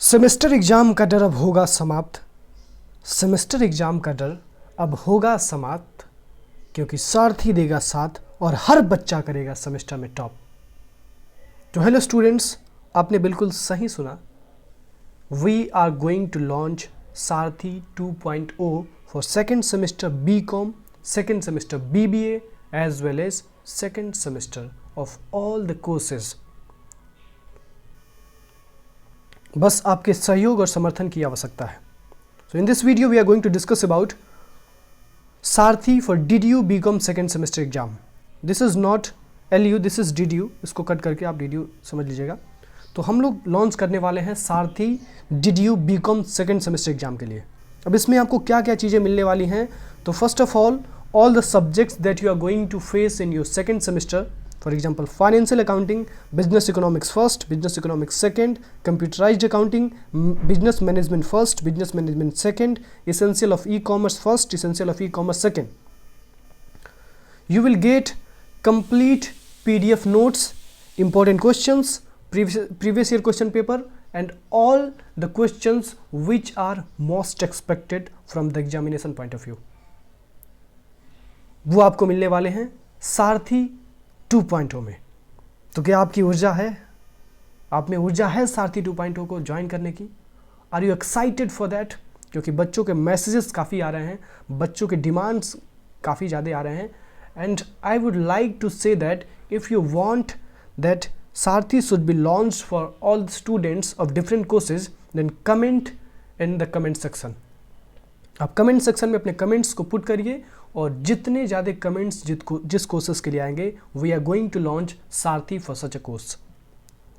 Semester exam का डर अब होगा समाप्त। सेमेस्टर एग्ज़ाम का डर अब होगा समाप्त, क्योंकि सारथी देगा साथ और हर बच्चा करेगा सेमेस्टर में टॉप। तो हेलो स्टूडेंट्स, आपने बिल्कुल सही सुना। We are going to launch Sarathi 2.0 for second semester BCom, second semester BBA as well as second semester of all the courses. बस आपके सहयोग और समर्थन की आवश्यकता है। So in this video we are going to discuss about Sarathi for DDU BCom second semester exam. This is not LU, this is DDU। इसको cut करके आप DDU समझ लीजिएगा। तो हम लोग लॉन्च करने वाले हैं सारथी DDU BCom second semester exam के लिए। अब इसमें आपको क्या क्या चीज़ें मिलने वाली हैं, तो first of all the subjects that you are going to face in your second semester, for example financial accounting, business economics first, business economics second, computerized accounting, business management first, business management second, essential of e-commerce first, essential of e-commerce second. You will get complete PDF notes, important questions, previous year question paper and all the questions which are most expected from the examination point of view. वो आपको मिलने वाले हैं सारथी 2.0 में। तो क्या आपकी ऊर्जा है, आप में ऊर्जा है सारथी 2.0 को ज्वाइन करने की? Are you excited for that? क्योंकि बच्चों के मैसेजेस काफ़ी आ रहे हैं, बच्चों के डिमांड्स काफ़ी ज़्यादा आ रहे हैं। And I would like to say that if you want that Sarathi should be launch for all students of different courses, then comment in the comment section. आप कमेंट सेक्शन में अपने कमेंट्स को पुट करिए, और जितने ज़्यादा कमेंट्स जिस courses के लिए आएंगे, we are going to launch Saarthi for such a course.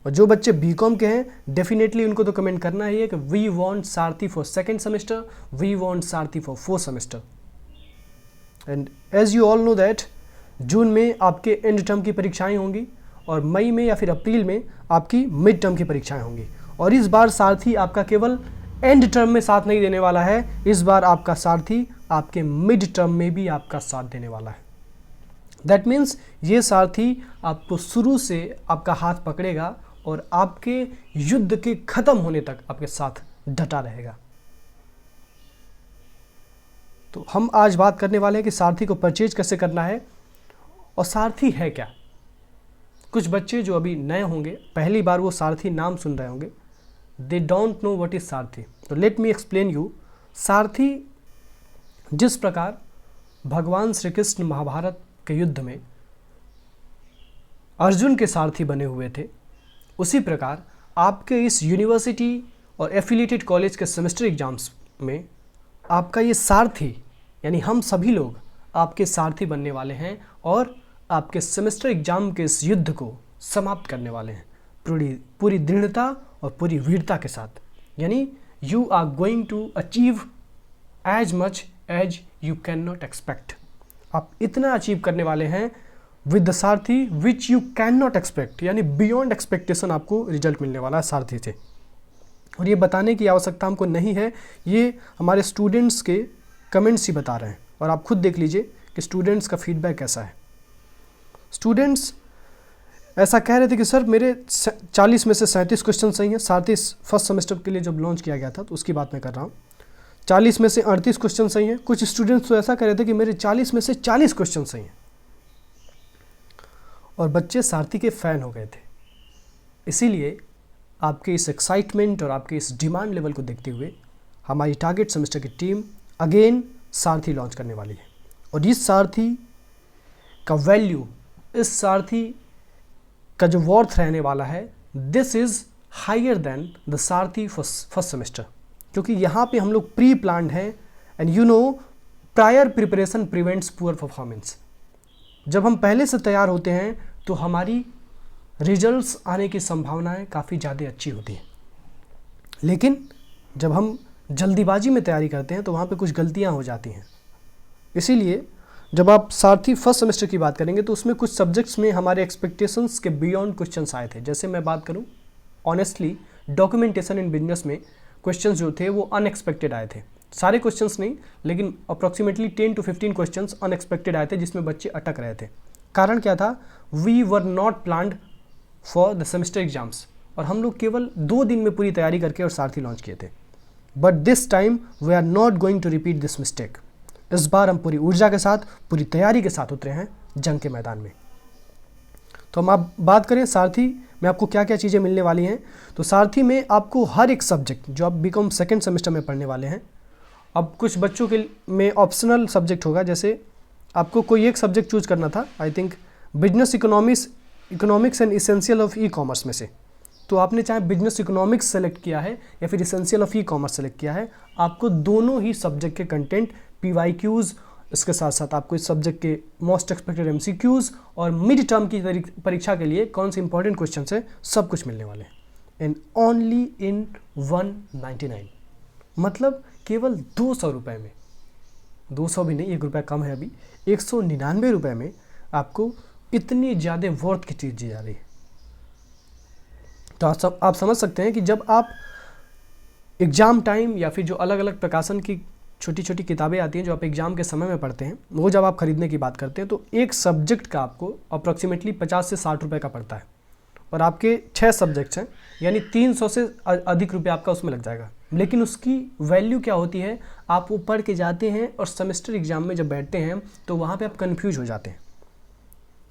और जो बच्चे BCom के हैं, डेफिनेटली उनको तो कमेंट करना ही है कि we want Sarathi for second semester, we want Sarathi for fourth semester. And as you all know that June में आपके एंड टर्म की परीक्षाएं होंगी, और मई में या फिर अप्रैल में आपकी मिड टर्म की परीक्षाएं होंगी। और इस बार सारथी आपका केवल एंड टर्म में साथ नहीं देने वाला है, इस बार आपका सारथी आपके मिड टर्म में भी आपका साथ देने वाला है। दैट मीन्स ये सारथी आपको शुरू से आपका हाथ पकड़ेगा और आपके युद्ध के खत्म होने तक आपके साथ डटा रहेगा। तो हम आज बात करने वाले हैं कि सारथी को परचेज कैसे करना है और सारथी है क्या। कुछ बच्चे जो अभी नए होंगे, पहली बार वो सारथी नाम सुन रहे होंगे, they don't know what is सारथी। तो लेट मी एक्सप्लेन यू। सारथी जिस प्रकार भगवान श्री कृष्ण महाभारत के युद्ध में अर्जुन के सारथी बने हुए थे, उसी प्रकार आपके इस यूनिवर्सिटी और एफिलिएटेड कॉलेज के सेमेस्टर एग्जाम्स में आपका ये सारथी, यानी हम सभी लोग आपके सारथी बनने वाले हैं और आपके सेमेस्टर एग्जाम के इस युद्ध को समाप्त करने वाले हैं पूरी दृढ़ता और पूरी वीरता के साथ। यानी you are going to achieve as much as you can not expect. आप इतना अचीव करने वाले हैं with the Saarthi which you can not expect, यानी बियॉन्ड एक्सपेक्टेशन आपको रिजल्ट मिलने वाला है सारथी से। और ये बताने की आवश्यकता हमको नहीं है, ये हमारे स्टूडेंट्स के कमेंट्स ही बता रहे हैं। और आप खुद देख लीजिए कि स्टूडेंट्स का फीडबैक कैसा है। स्टूडेंट्स ऐसा कह रहे थे कि सर मेरे 40 में से 37 क्वेश्चन सही हैं। सारथी फर्स्ट सेमेस्टर के लिए जब लॉन्च किया गया था तो उसकी बात मैं कर रहा हूँ। 40 में से 38 क्वेश्चन सही हैं। कुछ स्टूडेंट्स तो ऐसा कह रहे थे कि मेरे 40 में से 40 क्वेश्चन सही हैं। और बच्चे सारथी के फ़ैन हो गए थे। इसीलिए आपके इस एक्साइटमेंट और आपके इस डिमांड लेवल को देखते हुए हमारी टारगेट सेमेस्टर की टीम अगेन सारथी लॉन्च करने वाली है। और इस सारथी का वैल्यू, इस सारथी का जो वर्थ रहने वाला है, this is higher than the Saarthi first semester. क्योंकि यहाँ पे हम लोग प्री प्लान्ड हैं, and you know prior preparation prevents poor performance. जब हम पहले से तैयार होते हैं तो हमारी रिजल्ट्स आने की संभावनाएं काफ़ी ज़्यादा अच्छी होती हैं। लेकिन जब हम जल्दीबाजी में तैयारी करते हैं तो वहाँ पे कुछ गलतियाँ हो जाती हैं। इसीलिए जब आप सारथी फर्स्ट सेमेस्टर की बात करेंगे तो उसमें कुछ सब्जेक्ट्स में हमारे एक्सपेक्टेशंस के बियॉन्ड क्वेश्चंस आए थे। जैसे मैं बात करूं ऑनेस्टली, डॉक्यूमेंटेशन इन बिजनेस में क्वेश्चंस जो थे वो अनएक्सपेक्टेड आए थे। सारे क्वेश्चंस नहीं, लेकिन अप्रॉक्सीमेटली 10 to 15 क्वेश्चंस अनएक्सपेक्टेड आए थे जिसमें बच्चे अटक रहे थे। कारण क्या था? We were not planned for the semester exams. और हम लोग केवल 2 दिन में पूरी तैयारी करके और सारथी लॉन्च किए थे। But this time we are not going to repeat this mistake. इस बार हम पूरी ऊर्जा के साथ, पूरी तैयारी के साथ उतरे हैं जंग के मैदान में। तो हम आप बात करें सारथी में आपको क्या क्या चीज़ें मिलने वाली हैं। तो सारथी में आपको हर एक सब्जेक्ट जो आप बीकॉम सेकेंड सेमेस्टर में पढ़ने वाले हैं, अब कुछ बच्चों के में ऑप्शनल सब्जेक्ट होगा, जैसे आपको कोई एक सब्जेक्ट चूज करना था, I think business economics and essential of e commerce में से। तो आपने चाहे बिजनेस इकोनॉमिक्स सेलेक्ट किया है या फिर essential of e commerce select किया है, आपको दोनों ही सब्जेक्ट के कंटेंट, PYQs, इसके साथ साथ आपको इस सब्जेक्ट के मोस्ट एक्सपेक्टेड MCQs और मिड टर्म की परीक्षा के लिए कौन से इंपॉर्टेंट क्वेश्चन है, सब कुछ मिलने वाले हैं। एंड ओनली इन 199, मतलब केवल 200 रुपये में, 200 भी नहीं, 1 रुपया कम है अभी, 199 रुपये में आपको इतनी ज़्यादा वर्थ की चीज़ दी जा रही है। तो आप समझ सकते हैं कि जब आप एग्ज़ाम टाइम या फिर जो अलग अलग प्रकाशन की छोटी छोटी किताबें आती हैं जो आप एग्ज़ाम के समय में पढ़ते हैं, वो जब आप खरीदने की बात करते हैं तो एक सब्जेक्ट का आपको अप्रॉक्सीमेटली 50 से 60 रुपये का पड़ता है, और आपके 6 सब्जेक्ट्स हैं, यानी 300 से अधिक रुपये आपका उसमें लग जाएगा। लेकिन उसकी वैल्यू क्या होती है, आप वो पढ़ के जाते हैं और सेमेस्टर एग्ज़ाम में जब बैठते हैं तो वहाँ पे आप कन्फ्यूज हो जाते हैं,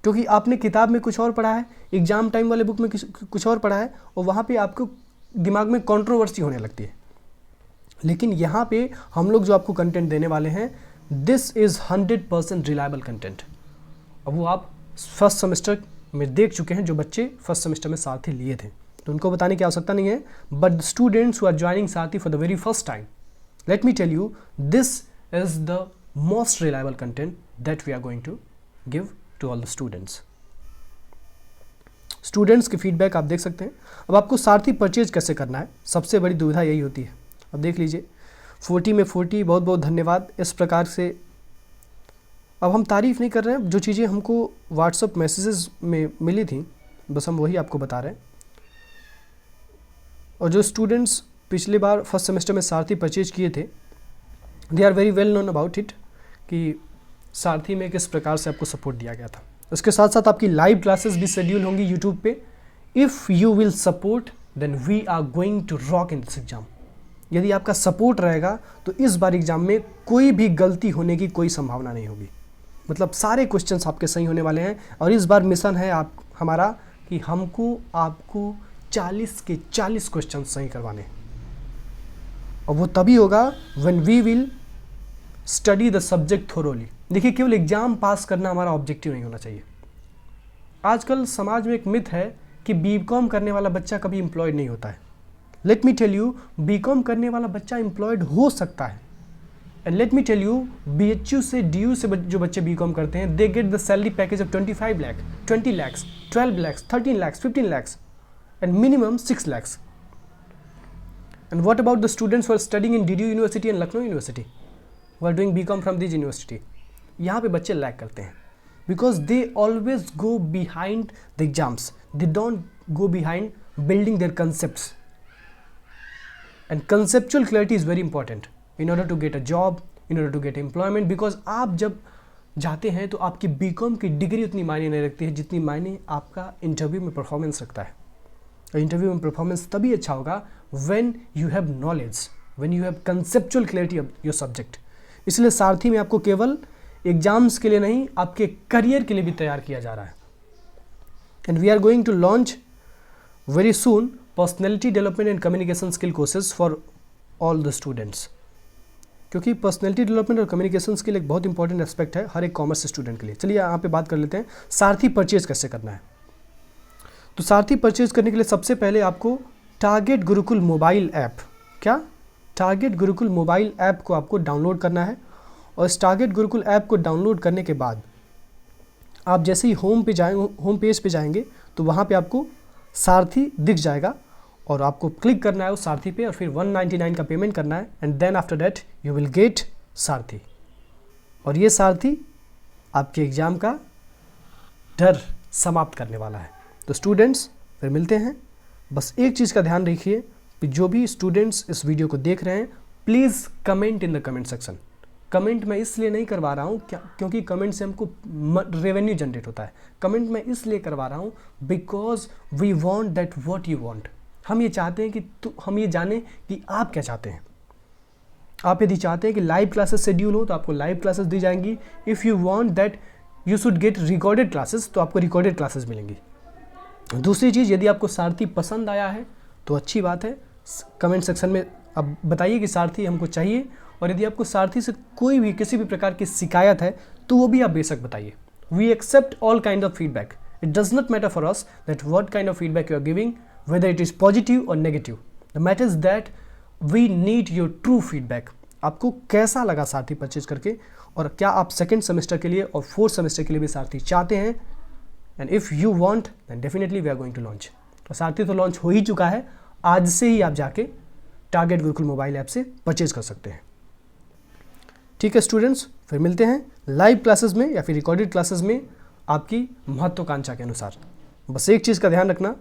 क्योंकि आपने किताब में कुछ और पढ़ा है, एग्ज़ाम टाइम वाले बुक में कुछ और पढ़ा है, और वहाँ पे आपको दिमाग में कंट्रोवर्सी होने लगती है। लेकिन यहाँ पे हम लोग जो आपको कंटेंट देने वाले हैं, दिस इज़ 100% रिलायबल कंटेंट। अब वो आप फर्स्ट सेमेस्टर में देख चुके हैं, जो बच्चे फर्स्ट सेमेस्टर में सारथी लिए थे, तो उनको बताने की आवश्यकता नहीं है। But students who are joining Sarathi for the very first time, let me tell you, this is the most reliable content that we are going to give to all the students के फीडबैक आप देख सकते हैं। अब आपको सारथी purchase कैसे करना है, सबसे बड़ी दुविधा यही होती है। अब देख लीजिए, 40 में 40, बहुत बहुत धन्यवाद। इस प्रकार से अब हम तारीफ़ नहीं कर रहे हैं, जो चीज़ें हमको व्हाट्सअप मैसेजेस में मिली थी बस हम वही आपको बता रहे हैं। और जो स्टूडेंट्स पिछले बार फर्स्ट सेमेस्टर में सारथी परचेज किए थे, they are very well known about it कि सारथी में किस प्रकार से आपको सपोर्ट दिया गया था। उसके साथ साथ आपकी लाइव क्लासेस भी शेड्यूल होंगी यूट्यूब पे। If you will support then we are going to rock in this exam. यदि आपका सपोर्ट रहेगा तो इस बार एग्जाम में कोई भी गलती होने की कोई संभावना नहीं होगी। मतलब सारे क्वेश्चंस आपके सही होने वाले हैं, और इस बार मिशन है हमारा कि हमको आपको 40 के 40 क्वेश्चन सही करवाने, और वो तभी होगा when we will study the subject thoroughly. देखिए, केवल एग्जाम पास करना हमारा ऑब्जेक्टिव नहीं होना चाहिए। आजकल समाज में एक मिथ है कि बीकॉम करने वाला बच्चा कभी एम्प्लॉयड नहीं होता है। Let me tell you, BCom करने वाला बच्चा एम्प्लॉयड हो सकता है। And let me tell you, BHU से DU से जो बच्चे बीकॉम करते हैं, they get the salary package of 25 lakh, 20 lakh, 12 lakh, 13 lakh, 15 lakh and minimum 6 lakh. And what about the students who are studying in DDU university and Lucknow university, who are doing BCom from this university? यहाँ पे बच्चे lack करते हैं, because they always go behind the exams, they don't go behind building their concepts. And conceptual clarity is very important in order to get a job, in order to get employment, because आप जब जाते हैं तो आपकी BCom की degree उतनी मायने नहीं रखती है जितनी मायने आपका इंटरव्यू में परफॉर्मेंस रखता है। और इंटरव्यू में परफॉर्मेंस तभी अच्छा होगा when you have knowledge, when you have conceptual clarity of your subject। इसलिए सारथी में आपको केवल एग्जाम्स के लिए नहीं, आपके करियर के लिए भी तैयार किया जा रहा है। And we are going to launch very soon personality development and communication skill courses for all the students, क्योंकि पर्सनैलिटी डेवलपमेंट और कम्युनिकेशन स्किल एक बहुत इंपॉर्टेंट एस्पेक्ट है हर एक कॉमर्स स्टूडेंट के लिए। चलिए यहाँ पे बात कर लेते हैं सारथी परचेज कैसे करना है। तो सारथी परचेज करने के लिए सबसे पहले आपको टारगेट गुरुकुल मोबाइल ऐप, क्या टारगेट गुरुकुल मोबाइल ऐप को आपको डाउनलोड करना है। और इस टारगेट गुरुकुल ऐप को डाउनलोड करने के बाद आप जैसे ही होम पेज पे जाएंगे तो वहाँ पे आपको सारथी दिख जाएगा, और आपको क्लिक करना है उस सारथी पे, और फिर 199 का पेमेंट करना है। And then after that you will get Saarthi, और ये सारथी आपके एग्ज़ाम का डर समाप्त करने वाला है। तो स्टूडेंट्स फिर मिलते हैं। बस एक चीज़ का ध्यान रखिए कि जो भी स्टूडेंट्स इस वीडियो को देख रहे हैं, please comment in the comment section. Comment मैं इसलिए नहीं करवा रहा हूँ क्योंकि कमेंट से हमको रेवेन्यू जनरेट होता है। कमेंट मैं इसलिए करवा रहा हूँ because we want that what you want. हम ये चाहते हैं कि हम ये जाने कि आप क्या चाहते हैं। आप यदि चाहते हैं कि लाइव क्लासेस शेड्यूल हो तो आपको लाइव क्लासेस दी जाएंगी। If you want that you should get recorded classes तो आपको रिकॉर्डेड क्लासेस मिलेंगी। दूसरी चीज़, यदि आपको सारथी पसंद आया है तो अच्छी बात है, कमेंट सेक्शन में अब बताइए कि सारथी हमको चाहिए। और यदि आपको सारथी से कोई भी किसी भी प्रकार की शिकायत है तो वो भी आप बेशक बताइए। We accept all kind of feedback. It does not matter for us that what kind of feedback you are giving, whether it is positive और negative. The matter is that we need your true feedback. आपको कैसा लगा सारथी purchase करके, और क्या आप second semester के लिए और फोर्थ सेमेस्टर के लिए भी सारथी चाहते हैं। And if you want then definitely we are going to launch. तो सारथी तो लॉन्च हो ही चुका है, आज से ही आप जाके टारगेट गुरुकुल मोबाइल ऐप से परचेज कर सकते हैं। ठीक है स्टूडेंट्स, फिर मिलते हैं लाइव क्लासेस में या फिर रिकॉर्डेड क्लासेस में आपकी महत्वाकांक्षा के अनुसार। बस एक चीज़ का ध्यान रखना,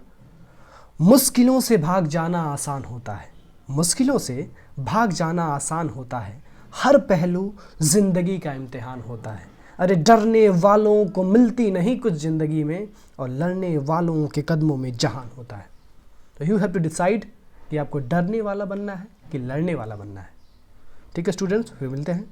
मुश्किलों से भाग जाना आसान होता है, मुश्किलों से भाग जाना आसान होता है, हर पहलू जिंदगी का इम्तिहान होता है। अरे डरने वालों को मिलती नहीं कुछ ज़िंदगी में, और लड़ने वालों के कदमों में जहान होता है। तो यू हैव टू डिसाइड कि आपको डरने वाला बनना है कि लड़ने वाला बनना है। ठीक है स्टूडेंट्स, फिर मिलते हैं।